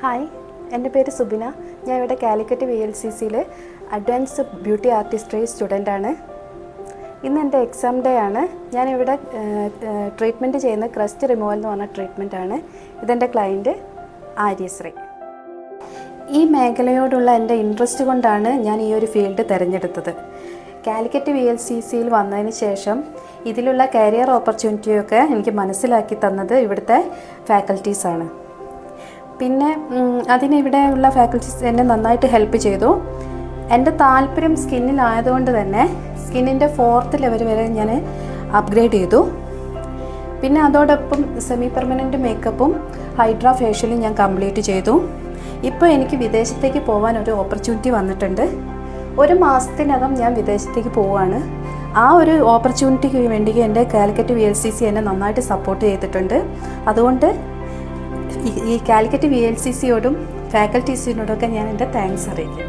Hi, എൻ്റെ പേര് സുബിന. ഞാൻ ഇവിടെ കാലിക്കറ്റ് VLCCയിൽ അഡ്വാൻസ് ബ്യൂട്ടി ആർട്ടിസ്ട്രി സ്റ്റുഡൻ്റാണ്. ഇന്ന് എൻ്റെ എക്സാം ഡേ ആണ്. ഞാനിവിടെ ട്രീറ്റ്മെൻറ്റ് ചെയ്യുന്ന ക്രസ്റ്റ് റിമൂവൽ എന്ന് പറഞ്ഞ ട്രീറ്റ്മെൻറ്റാണ്. ഇതെൻ്റെ ക്ലയൻറ്റ് ആര്യശ്രീ. ഈ മേഖലയോടുള്ള എൻ്റെ ഇൻട്രസ്റ്റ് കൊണ്ടാണ് ഞാൻ ഈ ഒരു ഫീൽഡ് തിരഞ്ഞെടുത്തത്. കാലിക്കറ്റ് VLCCയിൽ വന്നതിന് ശേഷം ഇതിലുള്ള കരിയർ ഓപ്പർച്യൂണിറ്റിയൊക്കെ എനിക്ക് മനസ്സിലാക്കി തന്നത് ഇവിടുത്തെ ഫാക്കൽറ്റീസാണ്. പിന്നെ അതിനിവിടെയുള്ള ഫാക്കൽറ്റീസ് എന്നെ നന്നായിട്ട് ഹെൽപ്പ് ചെയ്തു. എൻ്റെ താല്പര്യം സ്കിന്നിലായതുകൊണ്ട് തന്നെ സ്കിന്നിൻ്റെ 4th ലെവൽ വരെ ഞാൻ അപ്ഗ്രേഡ് ചെയ്തു. പിന്നെ അതോടൊപ്പം സെമി പെർമനൻറ്റ് മേക്കപ്പും ഹൈഡ്രാ ഫേഷ്യലും ഞാൻ കംപ്ലീറ്റ് ചെയ്തു. ഇപ്പോൾ എനിക്ക് വിദേശത്തേക്ക് പോകാൻ ഒരു ഓപ്പർച്യൂണിറ്റി വന്നിട്ടുണ്ട്. 1 മാസത്തിനകം ഞാൻ വിദേശത്തേക്ക് പോവുകയാണ്. ആ ഒരു ഓപ്പർച്യൂണിറ്റിക്ക് വേണ്ടി എൻ്റെ കാലിക്കറ്റ് VLCC എന്നെ നന്നായിട്ട് സപ്പോർട്ട് ചെയ്തിട്ടുണ്ട്. അതുകൊണ്ട് ഈ കാലിക്കറ്റ് VLCCയോടും ഫാക്കൽറ്റീസിനോടൊക്കെ ഞാൻ എൻ്റെ താങ്ക്സ് അറിയിക്കും.